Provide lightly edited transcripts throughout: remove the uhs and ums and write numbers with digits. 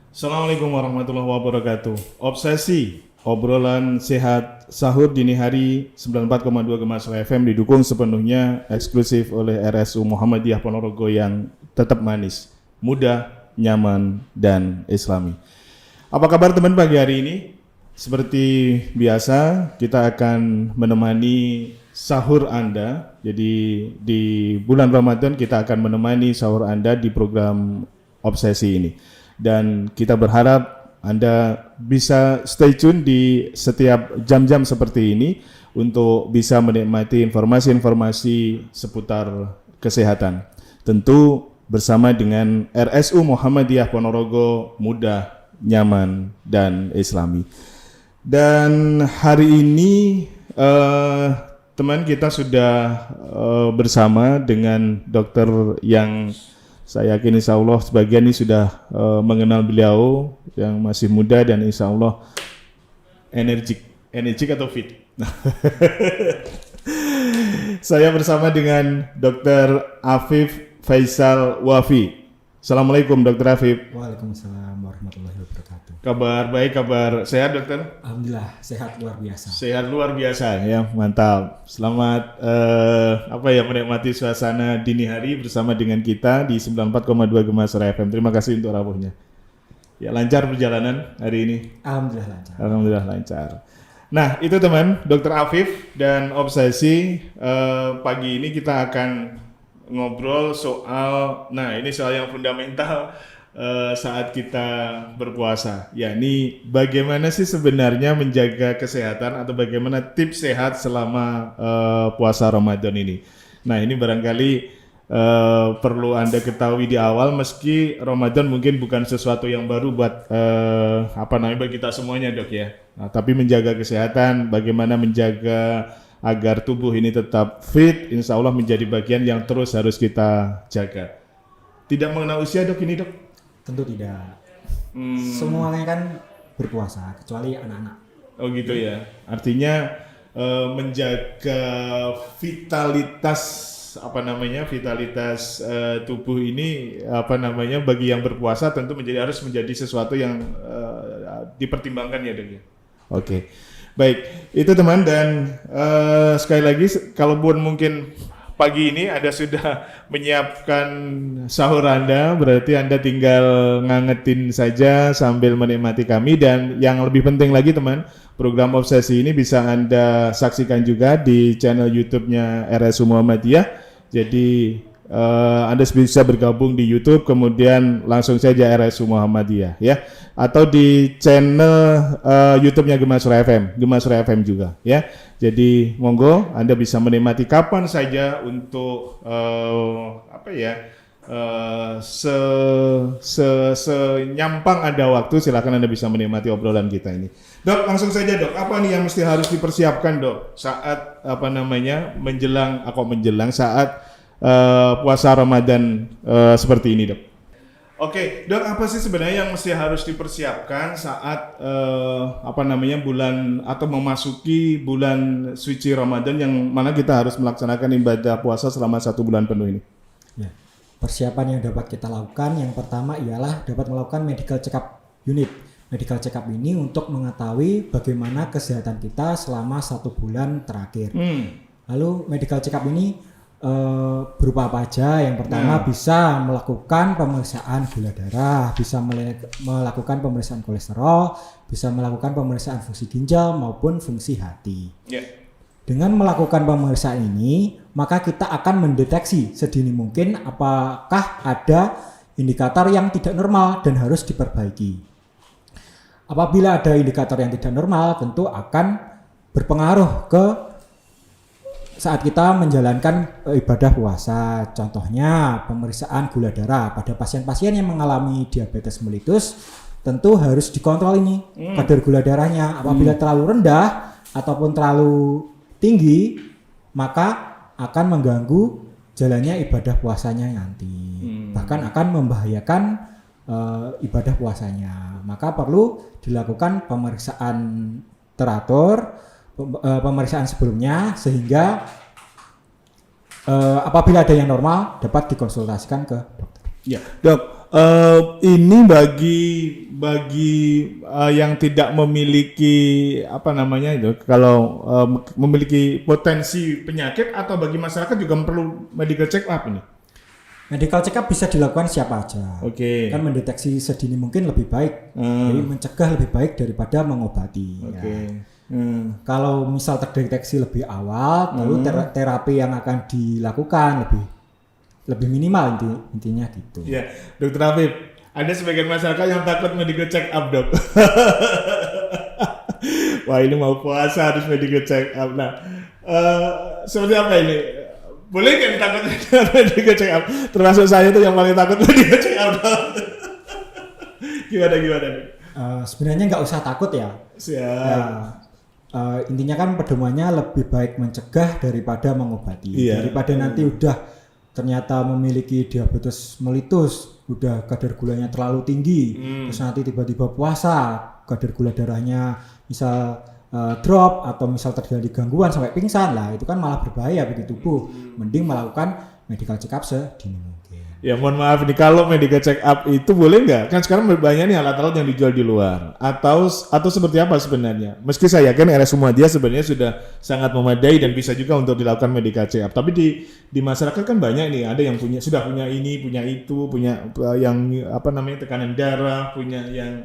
Assalamualaikum warahmatullahi wabarakatuh. Obsesi, obrolan sehat sahur dini hari 94,2 Gemasra FM didukung sepenuhnya eksklusif oleh RSU Muhammadiyah Ponorogo yang tetap manis, mudah, nyaman, dan islami. Apa kabar teman pagi hari ini? Seperti biasa, kita akan menemani sahur Anda. Jadi di bulan Ramadan kita akan menemani sahur Anda di program Obsesi ini. Dan kita berharap Anda bisa stay tune di setiap jam-jam seperti ini untuk bisa menikmati informasi-informasi seputar kesehatan. Tentu bersama dengan RSU Muhammadiyah Ponorogo, mudah, nyaman, dan islami. Dan hari ini teman kita sudah bersama dengan dokter yang saya yakin insya Allah sebagian ini sudah mengenal beliau yang masih muda dan insya Allah energik atau fit. Saya bersama dengan Dr. Afif Faisal Wafi. Assalamualaikum Dr. Afif. Waalaikumsalam warahmatullahi wabarakatuh. Kabar baik, kabar sehat dokter? Alhamdulillah sehat luar biasa. Sehat luar biasa ya, mantap. Selamat menikmati suasana dini hari bersama dengan kita di 94,2 Gemasra FM. Terima kasih untuk rawuhnya. Ya, lancar perjalanan hari ini. Alhamdulillah lancar. Alhamdulillah lancar. Nah, itu teman, Dr. Afif dan Obsesi. Pagi ini kita akan ngobrol soal, ini soal yang fundamental saat kita berpuasa, yakni bagaimana sih sebenarnya menjaga kesehatan atau bagaimana tips sehat selama puasa Ramadan ini. Nah, ini barangkali perlu Anda ketahui di awal, meski Ramadan mungkin bukan sesuatu yang baru buat bagi kita semuanya dok ya. Nah, tapi menjaga kesehatan, bagaimana menjaga agar tubuh ini tetap fit, insya Allah menjadi bagian yang terus harus kita jaga. Tidak mengenal usia dok ini dok? Tentu tidak. Semuanya kan berpuasa kecuali anak-anak. Oh gitu ya. Artinya menjaga vitalitas tubuh ini bagi yang berpuasa tentu harus menjadi sesuatu yang dipertimbangkan ya dok ya. Oke. Baik, itu teman, dan sekali lagi kalaupun mungkin pagi ini Anda sudah menyiapkan sahur Anda, berarti Anda tinggal ngangetin saja sambil menikmati kami. Dan yang lebih penting lagi teman, program Obsesi ini bisa Anda saksikan juga di channel YouTube-nya RSU Muhammadiyah. Jadi Anda bisa bergabung di YouTube, kemudian langsung saja RSU Muhammadiyah ya, atau di channel YouTube-nya Gemasra FM juga ya. Jadi monggo Anda bisa menikmati kapan saja untuk senyampang ada waktu, silakan Anda bisa menikmati obrolan kita ini. Dok, langsung saja dok, apa nih yang mesti harus dipersiapkan dok saat menjelang saat puasa Ramadan seperti ini dok? Oke, dok, apa sih sebenarnya yang mesti harus dipersiapkan saat bulan atau memasuki bulan suci Ramadan yang mana kita harus melaksanakan ibadah puasa selama 1 bulan penuh ini? Ya, persiapan yang dapat kita lakukan yang pertama ialah dapat melakukan medical check-up unit. Medical check-up ini untuk mengetahui bagaimana kesehatan kita selama 1 bulan terakhir. Lalu medical check-up ini berupa apa aja? Yang pertama bisa melakukan pemeriksaan gula darah, bisa melakukan pemeriksaan kolesterol, bisa melakukan pemeriksaan fungsi ginjal maupun fungsi hati. Dengan melakukan pemeriksaan ini, maka kita akan mendeteksi sedini mungkin apakah ada indikator yang tidak normal dan harus diperbaiki. Apabila ada indikator yang tidak normal, tentu akan berpengaruh ke saat kita menjalankan ibadah puasa. Contohnya pemeriksaan gula darah pada pasien-pasien yang mengalami diabetes mellitus, tentu harus dikontrol ini kadar gula darahnya. Apabila terlalu rendah ataupun terlalu tinggi, maka akan mengganggu jalannya ibadah puasanya nanti. Bahkan akan membahayakan ibadah puasanya. Maka perlu dilakukan pemeriksaan teratur, pemeriksaan sebelumnya, sehingga apabila ada yang normal dapat dikonsultasikan ke dokter. Ya, dok, ini yang tidak memiliki apa namanya itu, kalau memiliki potensi penyakit, atau bagi masyarakat juga perlu medical check up ini? Medical check up bisa dilakukan siapa aja. Oke. Kan mendeteksi sedini mungkin lebih baik. Jadi mencegah lebih baik daripada mengobati. Oke. Ya. Kalau misal terdeteksi lebih awal, lalu terapi yang akan dilakukan lebih minimal intinya gitu. Ya, Dokter Afif, ada sebagian masyarakat yang takut medical check up, Dok. Wah, ini mau puasa harus medical check up. Nah, seperti apa ini? Boleh nggak ditakut medical check up? Termasuk saya tuh yang paling takut medical check up. Gimana? Sebenarnya nggak usah takut ya. Siap. Intinya kan pedomannya lebih baik mencegah daripada mengobati. Iya. Daripada nanti udah ternyata memiliki diabetes melitus, udah kadar gulanya terlalu tinggi, terus nanti tiba-tiba puasa, kadar gula darahnya misal drop atau misal terjadi gangguan sampai pingsan, lah itu kan malah berbahaya bagi tubuh. Mending melakukan medical check up sedini mungkin. Ya mohon maaf nih, kalau medical check up itu boleh nggak? Kan sekarang banyak nih alat-alat yang dijual di luar, atau seperti apa sebenarnya? Meski saya yakin RSU Muhammadiyah sebenarnya sudah sangat memadai dan bisa juga untuk dilakukan medical check up. Tapi di masyarakat kan banyak nih, ada yang sudah punya ini, punya itu, punya yang apa namanya tekanan darah, punya yang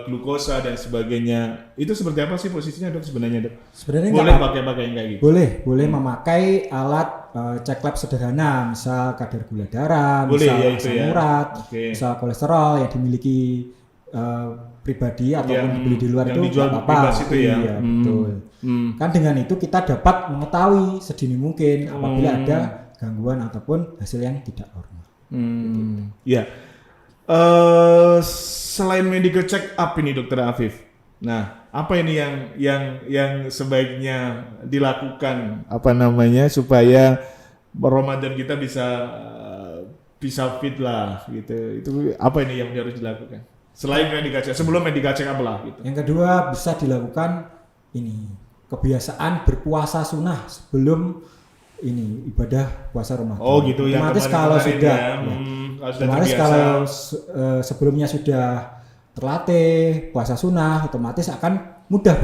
glukosa dan sebagainya. Itu seperti apa sih posisinya, Dok, sebenarnya, Dok? Sebenarnya boleh pakai yang kayak gitu? Boleh memakai alat cek lab sederhana, misal kadar gula darah, boleh, misal ya, asam urat, misal kolesterol yang dimiliki pribadi ataupun dibeli di luar yang itu dijual bebas itu ya. Iya, betul. Kan dengan itu kita dapat mengetahui sedini mungkin apabila ada gangguan ataupun hasil yang tidak normal. Ya. Selain medical check up ini, Dokter Afif, nah apa ini yang sebaiknya dilakukan apa namanya supaya Ramadan kita bisa fit lah gitu? Itu apa ini yang harus dilakukan selain medical check, sebelum medical check up lah gitu? Yang kedua bisa dilakukan ini kebiasaan berpuasa sunnah sebelum ini ibadah puasa Ramadan. Oh gitu ya. Otomatis kalau sudah otomatis kalau sebelumnya sudah terlatih puasa sunnah, otomatis akan mudah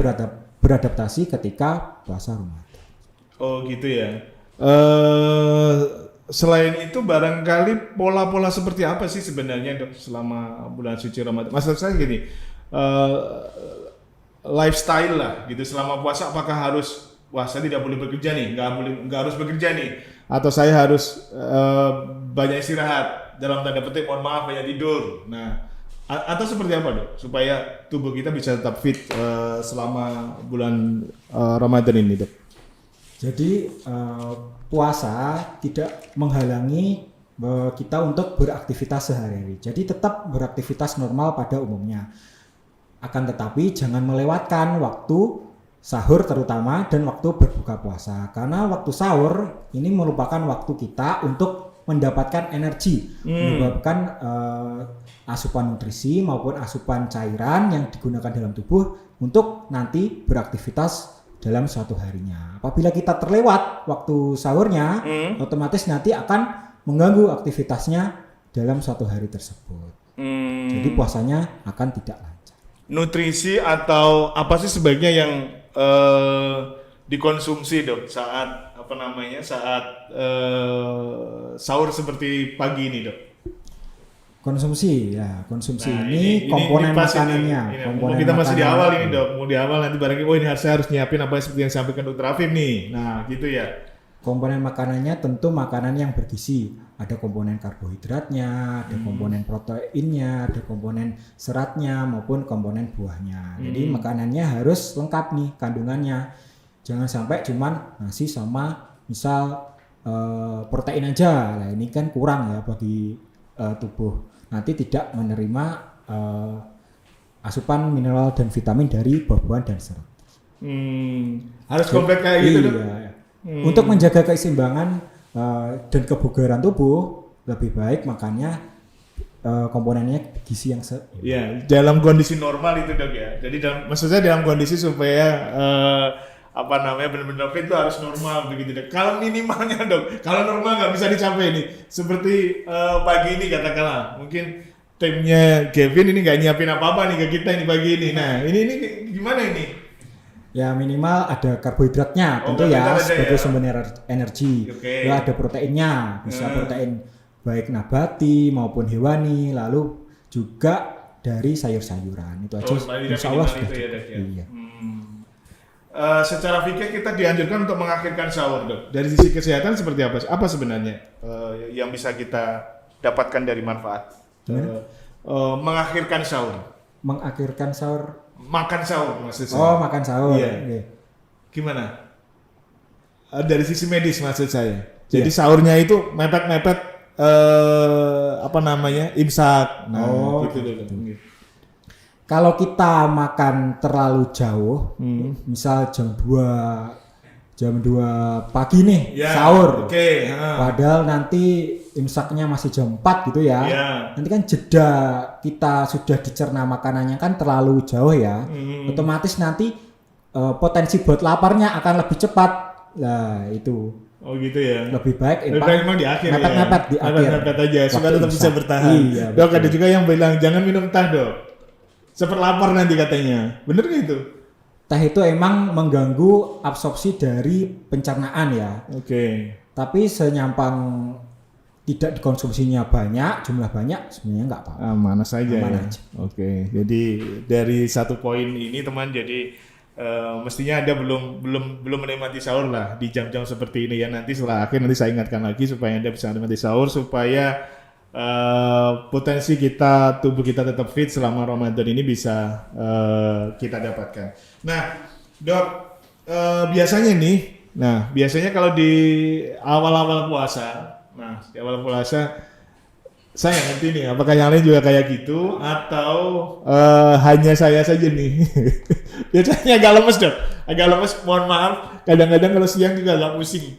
beradaptasi ketika puasa Ramadan. Oh gitu ya. Selain itu barangkali pola-pola seperti apa sih sebenarnya, Dok, selama bulan suci Ramadan? Maksud saya gini, lifestyle lah gitu selama puasa, apakah harus saya tidak boleh bekerja nih, nggak harus bekerja nih, atau saya harus banyak istirahat, dalam tanda petik mohon maaf banyak tidur. Nah, atau seperti apa, Dok, supaya tubuh kita bisa tetap fit selama bulan Ramadan ini, Dok? Jadi puasa tidak menghalangi kita untuk beraktivitas sehari-hari. Jadi tetap beraktivitas normal pada umumnya. Akan tetapi jangan melewatkan waktu sahur terutama dan waktu berbuka puasa. Karena waktu sahur ini merupakan waktu kita untuk mendapatkan energi, menyebabkan asupan nutrisi maupun asupan cairan yang digunakan dalam tubuh untuk nanti beraktivitas dalam suatu harinya. Apabila kita terlewat waktu sahurnya, otomatis nanti akan mengganggu aktivitasnya dalam suatu hari tersebut. Jadi puasanya akan tidak lancar. Nutrisi atau apa sih sebaiknya yang dikonsumsi, Dok, saat sahur seperti pagi ini, Dok? Konsumsi ini komponen makanannya. Kita masih di awal ini, Dok. Mau di awal nanti barangkali ini saya harus nyiapin apa seperti yang disampaikan Dokter Afif nih. Nah, gitu ya. Komponen makanannya tentu makanan yang bergizi. Ada komponen karbohidratnya, ada komponen proteinnya, ada komponen seratnya maupun komponen buahnya. Jadi makanannya harus lengkap nih kandungannya. Jangan sampai cuman nasi sama misal protein aja. Nah, ini kan kurang ya bagi tubuh. Nanti tidak menerima asupan mineral dan vitamin dari buah-buahan dan serat. Harus komplit kayak gitu, Dok. Iya. Untuk menjaga keseimbangan dan kebugaran tubuh, lebih baik makannya komponennya gizi yang ya, dalam kondisi normal itu, Dok, ya. Jadi maksudnya dalam kondisi supaya benar-benar fit itu harus normal begitu, Dok. Kalau minimalnya, Dok, kalau normal nggak bisa dicapai nih, seperti pagi ini katakanlah, mungkin timnya Kevin ini nggak nyiapin apa-apa nih ke kita ini pagi ini. Nah, ini gimana ini? Ya minimal ada karbohidratnya tentu ya sebagai sumber energi. Lalu ada proteinnya, bisa protein baik nabati maupun hewani, lalu juga dari sayur-sayuran. Itu aja. Insya Allah sudah itu ya, Dok, ya? Iya. Secara fikih kita dianjurkan untuk mengakhirkan sahur, Dok. Dari sisi kesehatan seperti apa? Apa sebenarnya yang bisa kita dapatkan dari manfaat mengakhirkan sahur? Mengakhirkan sahur. Makan sahur maksud saya. Oh, makan sahur. Iya. Iya. Gimana? Dari sisi medis maksud saya. Jadi sahurnya itu mepet-mepet imsak. Nah, gitu. Kalau kita makan terlalu jauh, misal jam 2 pagi nih sahur. Padahal nanti imsaknya masih jam 4 gitu ya. Nanti kan jeda kita sudah dicerna makanannya kan terlalu jauh ya. Otomatis nanti potensi buat laparnya akan lebih cepat. Nah, itu. Oh gitu ya. Lebih baik memang di akhir mepet-mepet di akhir. Mepet aja supaya tetap bisa bertahan. Iya, Dok, ada juga yang bilang jangan minum teh, Dok. Seperlapar nanti katanya. Bener nggak itu? Teh itu emang mengganggu absorpsi dari pencernaan ya. Tapi senyampang tidak dikonsumsinya jumlah banyak sebenarnya nggak apa-apa. Mana saja. Aman ya. aja. Jadi dari satu poin ini teman, jadi mestinya Anda belum menikmati sahur lah di jam-jam seperti ini ya. Nanti setelah akhir nanti saya ingatkan lagi supaya Anda bisa menikmati sahur supaya potensi tubuh kita tetap fit selama Ramadan ini bisa kita dapatkan. Nah, Dok, biasanya kalau di awal-awal puasa, saya nggak ngerti nih, apakah yang lain juga kayak gitu atau hanya saya saja nih? Biasanya agak lemes, mohon maaf. Kadang-kadang kalau siang juga agak pusing.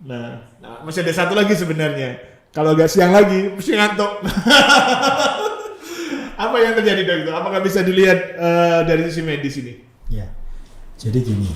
Nah, masih ada satu lagi sebenarnya. Kalau agak siang lagi, mesti ngantuk. Apa yang terjadi, Dok? Apakah bisa dilihat dari sisi medis ini? Ya, jadi gini,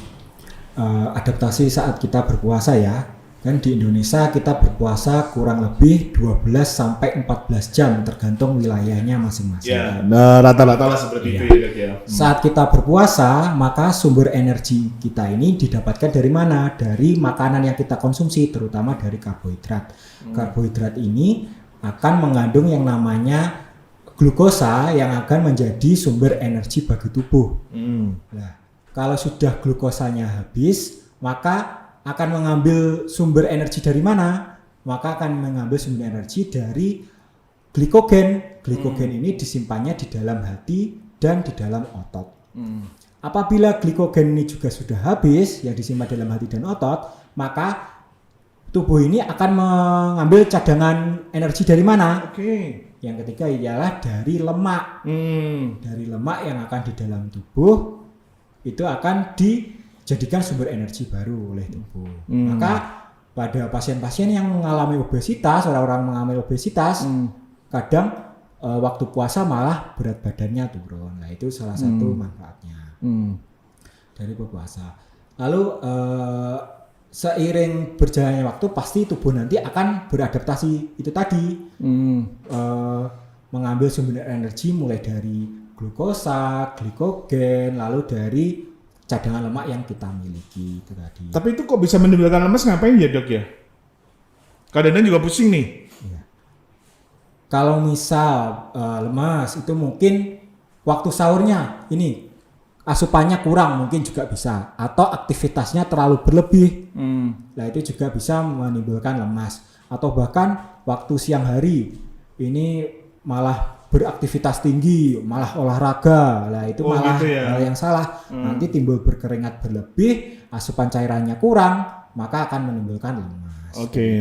adaptasi saat kita berpuasa ya, kan di Indonesia kita berpuasa kurang lebih 12 sampai 14 jam tergantung wilayahnya masing-masing. Ya, rata-rata lah seperti itu ya, Dok ya. Saat kita berpuasa, maka sumber energi kita ini didapatkan dari mana? Dari makanan yang kita konsumsi, terutama dari karbohidrat. Karbohidrat ini akan mengandung yang namanya glukosa yang akan menjadi sumber energi bagi tubuh. Nah, kalau sudah glukosanya habis, maka akan mengambil sumber energi dari mana? Maka akan mengambil sumber energi dari glikogen. Glikogen ini disimpannya di dalam hati dan di dalam otot. Apabila glikogen ini juga sudah habis, yang disimpan dalam hati dan otot, maka tubuh ini akan mengambil cadangan energi dari mana? Yang ketiga ialah dari lemak. Dari lemak yang akan di dalam tubuh itu akan dijadikan sumber energi baru oleh tubuh. Maka pada pasien-pasien yang mengalami obesitas, orang-orang mengalami obesitas, kadang waktu puasa malah berat badannya turun. Nah, itu salah satu manfaatnya dari berpuasa. Lalu seiring berjalannya waktu pasti tubuh nanti akan beradaptasi itu tadi, mengambil sumber energi mulai dari glukosa, glikogen, lalu dari cadangan lemak yang kita miliki itu tadi. Tapi itu kok bisa menimbulkan lemas, ngapain ya, Dok ya? Kadang-kadang juga pusing nih. Ya. Kalau misal lemas itu mungkin waktu sahurnya ini asupannya kurang mungkin juga bisa, atau aktivitasnya terlalu berlebih. Nah, itu juga bisa menimbulkan lemas, atau bahkan waktu siang hari ini malah beraktivitas tinggi, malah olahraga. Nah, itu malah gitu ya? hal yang salah. Nanti timbul berkeringat berlebih, asupan cairannya kurang, maka akan menimbulkan lemas.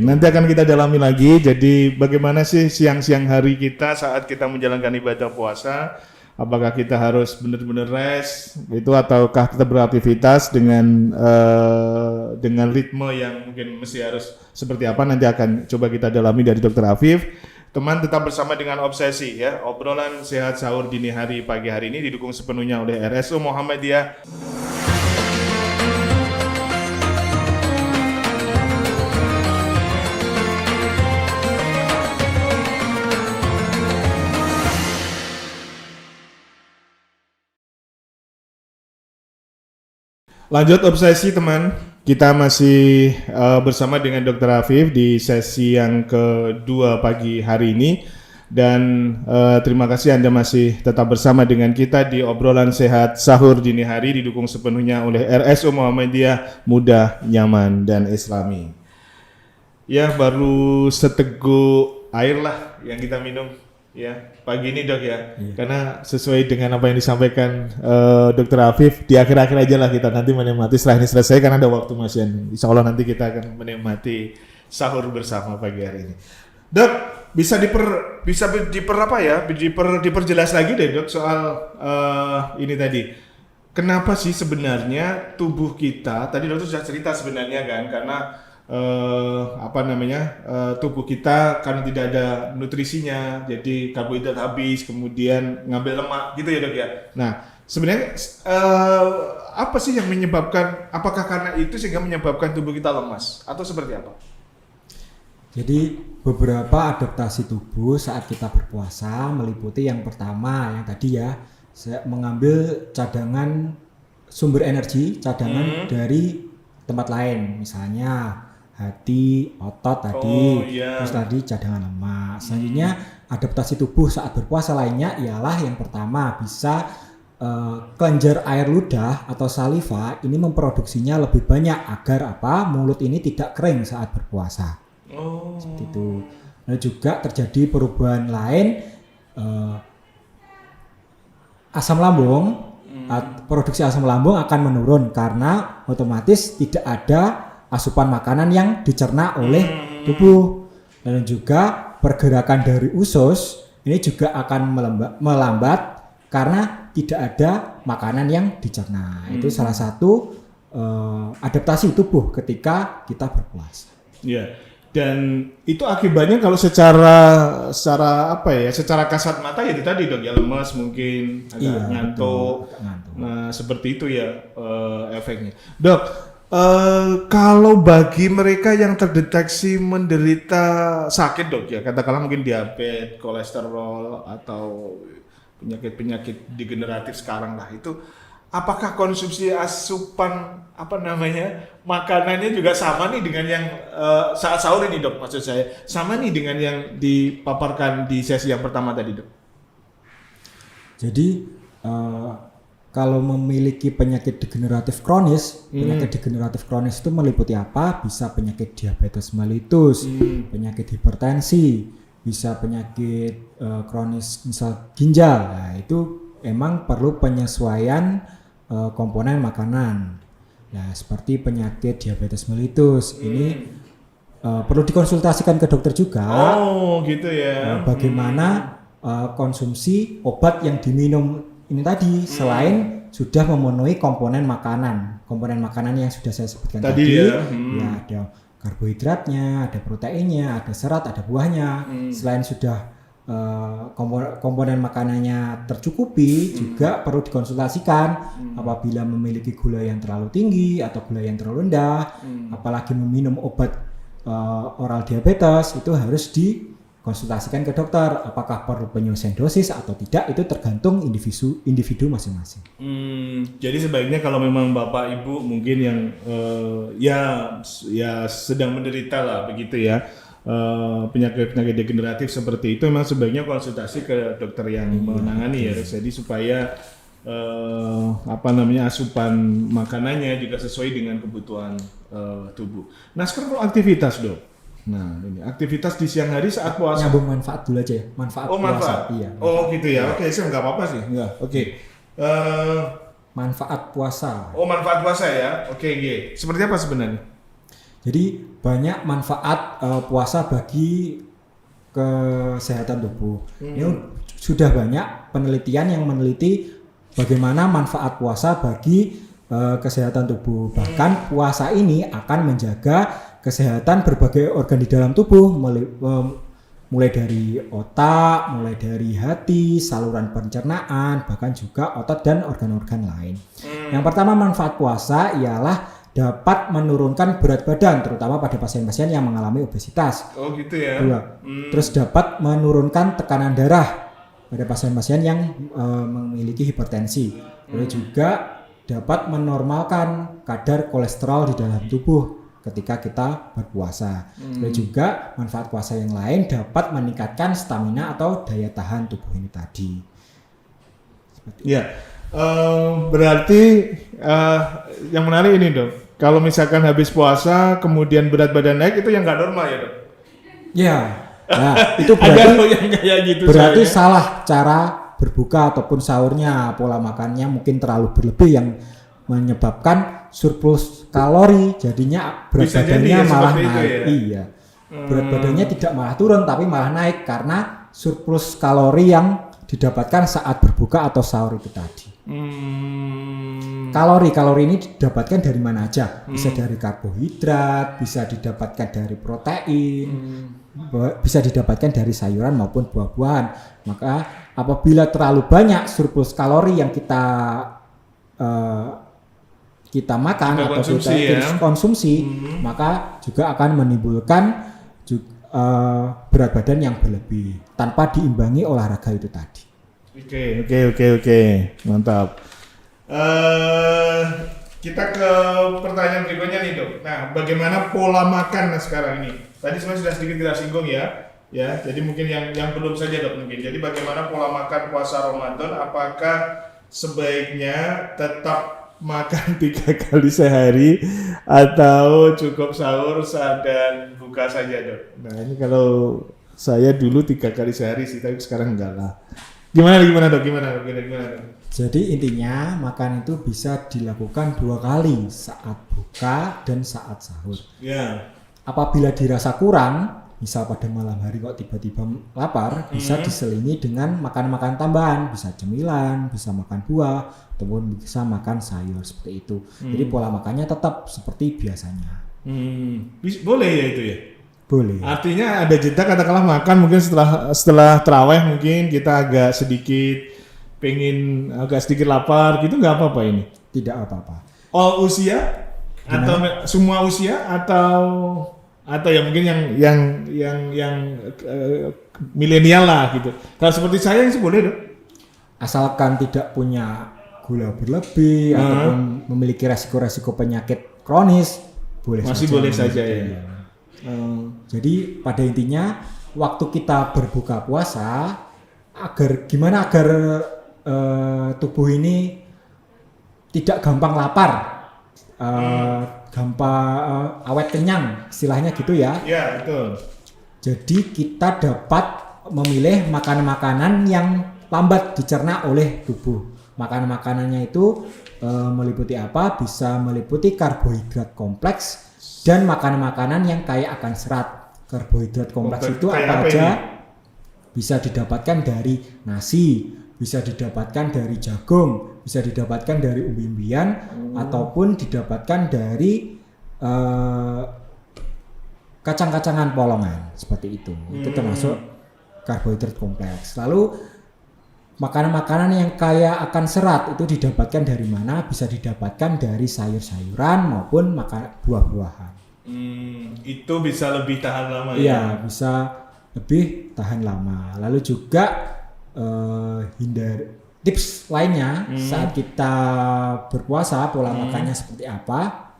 Nanti akan kita dalami lagi. Jadi bagaimana sih siang-siang hari kita saat kita menjalankan ibadah puasa? Apakah kita harus benar-benar rest itu, ataukah kita beraktivitas dengan ritme yang mungkin mesti harus seperti apa? Nanti akan coba kita dalami dari Dr. Afif. Teman, tetap bersama dengan Obsesi ya. Obrolan sehat sahur dini hari pagi hari ini didukung sepenuhnya oleh RSU Muhammadiyah. Lanjut obsesi teman, kita masih bersama dengan Dr. Afif di sesi yang kedua pagi hari ini dan terima kasih Anda masih tetap bersama dengan kita di obrolan sehat sahur dini hari didukung sepenuhnya oleh RSU Muhammadiyah Mudah, Nyaman, dan Islami. Ya baru seteguk air lah yang kita minum ya pagi ini dok ya, karena sesuai dengan apa yang disampaikan Dr. Afif di akhir-akhir aja lah kita nanti menikmati setelah ini selesai karena ada waktu masih, insya Allah nanti kita akan menikmati sahur bersama pagi hari ini. Dok, bisa diperjelas lagi deh dok soal ini tadi. Kenapa sih sebenarnya tubuh kita, tadi dokter sudah cerita sebenarnya kan, karena tubuh kita karena tidak ada nutrisinya, jadi karbohidrat habis, kemudian ngambil lemak gitu ya dok ya. Nah sebenarnya apa sih yang menyebabkan, apakah karena itu sehingga menyebabkan tubuh kita lemas atau seperti apa? Jadi beberapa adaptasi tubuh saat kita berpuasa meliputi yang pertama yang tadi ya, saya mengambil cadangan sumber energi, cadangan dari tempat lain, misalnya hati, otot tadi, terus tadi cadangan lemak. Selanjutnya adaptasi tubuh saat berpuasa lainnya ialah yang pertama bisa kelenjar air ludah atau saliva ini memproduksinya lebih banyak agar mulut ini tidak kering saat berpuasa. Seperti itu. Lalu juga terjadi perubahan lain, asam lambung, produksi asam lambung akan menurun karena otomatis tidak ada asupan makanan yang dicerna oleh tubuh. Dan juga pergerakan dari usus ini juga akan melambat karena tidak ada makanan yang dicerna. Itu salah satu adaptasi tubuh ketika kita berpuasa. Iya. Dan itu akibatnya kalau secara kasat mata ya itu tadi dok ya, lemas mungkin, agak ngantuk. Nah seperti itu ya efeknya. Dok, kalau bagi mereka yang terdeteksi menderita sakit dok ya, katakanlah mungkin diabetes, kolesterol atau penyakit degeneratif sekarang lah itu, apakah konsumsi asupan makanannya juga sama nih dengan yang saat sahur ini dok, maksud saya sama nih dengan yang dipaparkan di sesi yang pertama tadi dok? Jadi kalau memiliki penyakit degeneratif kronis, penyakit degeneratif kronis itu meliputi apa? Bisa penyakit diabetes mellitus, penyakit hipertensi, bisa penyakit kronis misal ginjal. Nah, itu emang perlu penyesuaian komponen makanan. Nah, seperti penyakit diabetes mellitus ini perlu dikonsultasikan ke dokter juga. Oh, gitu ya. Bagaimana konsumsi obat yang diminum ini tadi selain sudah memenuhi komponen makanan yang sudah saya sebutkan tadi ya ada karbohidratnya, ada proteinnya, ada serat, ada buahnya. Selain sudah komponen makanannya tercukupi, juga perlu dikonsultasikan apabila memiliki gula yang terlalu tinggi atau gula yang terlalu rendah, apalagi meminum obat oral diabetes, itu harus dikonsultasikan ke dokter apakah perlu penyesuaian dosis atau tidak. Itu tergantung individu masing-masing. Jadi sebaiknya kalau memang bapak ibu mungkin yang ya sedang menderita lah begitu ya, penyakit degeneratif seperti itu, memang sebaiknya konsultasi ke dokter yang menangani ya. Jadi supaya asupan makanannya juga sesuai dengan kebutuhan tubuh. Nah sekarang kalau aktivitas dok. Nah ini aktivitas di siang hari saat puasa. Nyambung manfaat dulu aja ya. Manfaat. Iya. Oh gitu ya. Oke, sih nggak apa-apa sih. Nggak. Oke. Manfaat puasa. Oh manfaat puasa ya. Oke. Seperti apa sebenarnya? Jadi banyak manfaat puasa bagi kesehatan tubuh. Ini sudah banyak penelitian yang meneliti bagaimana manfaat puasa bagi kesehatan tubuh. Bahkan puasa ini akan menjaga kesehatan berbagai organ di dalam tubuh, mulai dari otak, mulai dari hati, saluran pencernaan, bahkan juga otot dan organ-organ lain. Yang pertama manfaat puasa ialah dapat menurunkan berat badan, terutama pada pasien-pasien yang mengalami obesitas. Oh gitu ya. Terus dapat menurunkan tekanan darah pada pasien-pasien yang memiliki hipertensi. Lalu juga dapat menormalkan kadar kolesterol di dalam tubuh ketika kita berpuasa. Dan juga manfaat puasa yang lain dapat meningkatkan stamina atau daya tahan tubuh ini tadi. Ya, berarti yang menarik ini dok, kalau misalkan habis puasa kemudian berat badan naik itu yang nggak normal ya dok? Ya, nah, itu Ada yang kayak gitu berarti soalnya. salah cara berbuka ataupun sahurnya, pola makannya mungkin terlalu berlebih yang menyebabkan surplus kalori, jadinya berat Bisa jadi badannya ya, malah seperti itu naik. ya? Iya, berat badannya tidak malah turun tapi malah naik karena surplus kalori yang didapatkan saat berbuka atau sahur itu tadi. Kalori ini didapatkan dari mana aja? Bisa dari karbohidrat, bisa didapatkan dari protein, bisa didapatkan dari sayuran maupun buah-buahan. Maka apabila terlalu banyak surplus kalori yang kita makan Kita atau konsumsi, kita konsumsi, maka juga akan menimbulkan berat badan yang berlebih tanpa diimbangi olahraga itu tadi. Oke, mantap. Kita ke pertanyaan berikutnya nih dok. Nah, bagaimana pola makan sekarang ini? Tadi sebenarnya sudah sedikit kita singgung ya. Jadi mungkin yang belum saja dok mungkin. Jadi bagaimana pola makan puasa Ramadan? Apakah sebaiknya tetap makan 3 kali sehari atau cukup sahur dan buka saja dok? Nah ini kalau saya dulu 3 kali sehari sih, tapi sekarang enggak lah. Gimana dok? Jadi intinya makan itu bisa dilakukan 2 kali, saat buka dan saat sahur. Ya. Apabila dirasa kurang, misal pada malam hari kok tiba-tiba lapar, bisa diselingi dengan makan-makan tambahan, bisa cemilan, bisa makan buah, ataupun bisa makan sayur seperti itu. Jadi pola makannya tetap seperti biasanya. Boleh ya itu ya? Boleh. Artinya ada jeda katakanlah makan mungkin setelah taraweh mungkin kita agak sedikit lapar gitu, nggak apa-apa ini? Tidak apa-apa. All usia atau semua usia atau ya mungkin yang milenial lah gitu. Kalau seperti saya yang boleh dong. Asalkan tidak punya gula berlebih ataupun memiliki resiko-resiko penyakit kronis, Masih boleh saja ya. Jadi pada intinya waktu kita berbuka puasa agar tubuh ini tidak gampang lapar, gampang awet kenyang, istilahnya gitu ya. Ya betul. Jadi kita dapat memilih makanan-makanan yang lambat dicerna oleh tubuh. Makanan-makanannya itu meliputi apa? Bisa meliputi karbohidrat kompleks dan makanan-makanan yang kaya akan serat. Karbohidrat kompleks itu apa aja? Ini? Bisa didapatkan dari nasi, bisa didapatkan dari jagung, bisa didapatkan dari umbi-umbian, ataupun didapatkan dari kacang-kacangan polongan seperti itu. Itu termasuk karbohidrat kompleks. Lalu makanan-makanan yang kaya akan serat itu didapatkan dari mana? Bisa didapatkan dari sayur-sayuran maupun buah-buahan. Itu bisa lebih tahan lama ya? Iya, bisa lebih tahan lama. Lalu juga tips lainnya saat kita berpuasa, pola makannya seperti apa?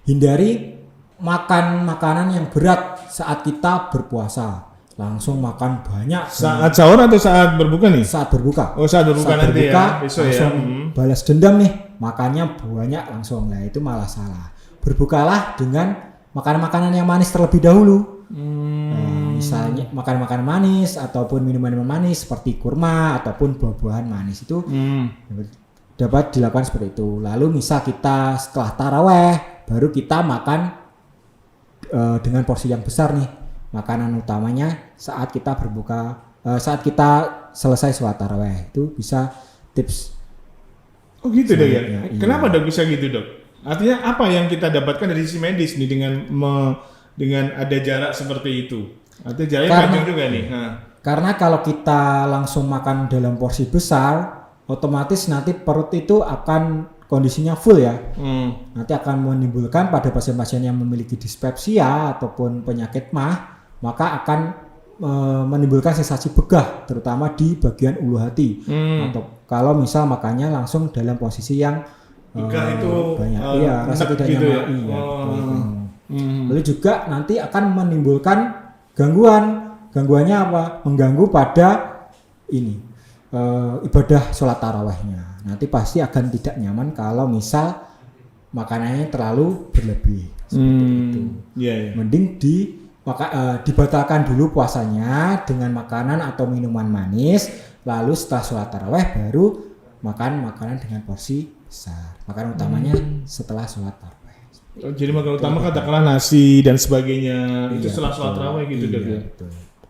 Hindari makan makanan yang berat saat kita berpuasa. Langsung makan banyak. Saat sahur atau saat berbuka nih? Saat berbuka. Oh, saat berbuka nanti ya. Besok langsung ya. Balas dendam nih, makannya banyak langsung. Nah, itu malah salah. Berbukalah dengan makanan-makanan yang manis terlebih dahulu. Misalnya makan makanan manis ataupun minuman manis seperti kurma ataupun buah-buahan manis itu dapat dilakukan seperti itu. Lalu misal kita setelah taraweh baru kita makan dengan porsi yang besar nih. Makanan utamanya saat kita berbuka, saat kita selesai sholat taraweh itu bisa tips. Oh gitu dok ya? Iya. Kenapa dok bisa gitu dok? Artinya apa yang kita dapatkan dari sisi medis nih dengan ada jarak seperti itu? Artinya jaraknya panjang juga nih. Karena kalau kita langsung makan dalam porsi besar, otomatis nanti perut itu akan kondisinya full ya. Nanti akan menimbulkan pada pasien-pasien yang memiliki dispepsia ataupun penyakit MAH, maka akan menimbulkan sensasi begah terutama di bagian ulu hati. Atau kalau misal makannya langsung dalam posisi yang Begah itu banyak. Iya, rasa enak tidak gitu nyaman. ya? Iya, Oh. betul. Lalu juga nanti akan menimbulkan gangguan. Gangguannya apa? Mengganggu pada ini ibadah sholat tarawehnya. Nanti pasti akan tidak nyaman kalau misal makanannya terlalu berlebih. Seperti itu. Iya, iya. Mending dibatalkan dulu puasanya dengan makanan atau minuman manis, lalu setelah sholat taraweh baru makan makanan dengan porsi besar. Makanan utamanya setelah sholat taraweh. Jadi makanan utama katakanlah nasi dan sebagainya itu Iya, setelah sholat betul. tarawih gitu Iya, Dok ya? betul.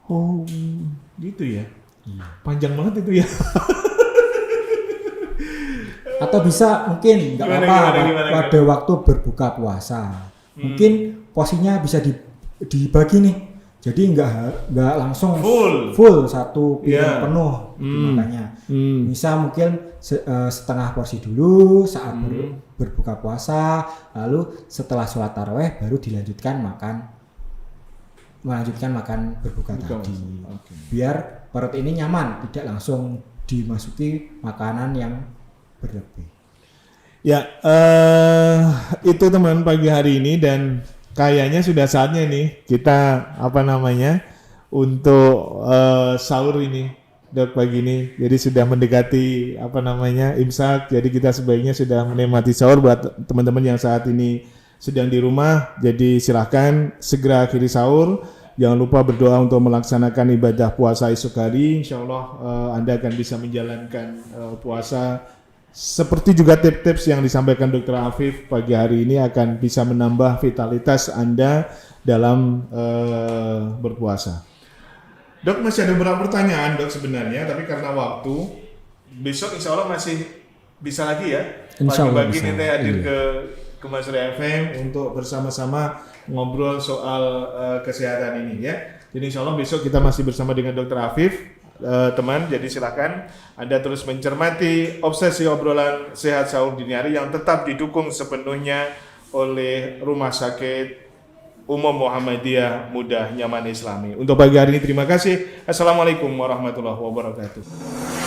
Oh, gitu ya? Iya. Panjang banget itu ya? Atau bisa mungkin nggak apa-apa Gimana? pada waktu berbuka puasa. Mungkin porsinya bisa dibagi nih. Jadi nggak langsung full satu piring Yeah. penuh makanya. Bisa mungkin setengah porsi dulu saat berbuka puasa, lalu setelah sholat taraweh baru melanjutkan makan berbuka tadi. Oke. Biar perut ini nyaman, tidak langsung dimasuki makanan yang berlebih. Ya, itu teman pagi hari ini dan kayaknya sudah saatnya nih kita untuk sahur ini Dok pagi ini. Jadi sudah mendekati imsak. Jadi kita sebaiknya sudah menikmati sahur buat teman-teman yang saat ini sedang di rumah. Jadi silahkan segera akhiri sahur. Jangan lupa berdoa untuk melaksanakan ibadah puasa esok hari. Insya Allah Anda akan bisa menjalankan puasa. Seperti juga tips-tips yang disampaikan Dr. Afif pagi hari ini akan bisa menambah vitalitas Anda dalam berpuasa. Dok, masih ada beberapa pertanyaan Dok sebenarnya, tapi karena waktu, besok insya Allah masih bisa lagi ya. Insya Allah Pagi-pagi bisa. kita hadir Iya. ke Mas Ria FM untuk bersama-sama ngobrol soal kesehatan ini ya. Jadi insya Allah besok kita masih bersama dengan Dr. Afif. Teman, jadi silakan Anda terus mencermati obsesi obrolan sehat sahur dini hari yang tetap didukung sepenuhnya oleh Rumah Sakit Umum Muhammadiyah Mudah Nyaman Islami. Untuk pagi hari ini terima kasih. Assalamualaikum warahmatullahi wabarakatuh.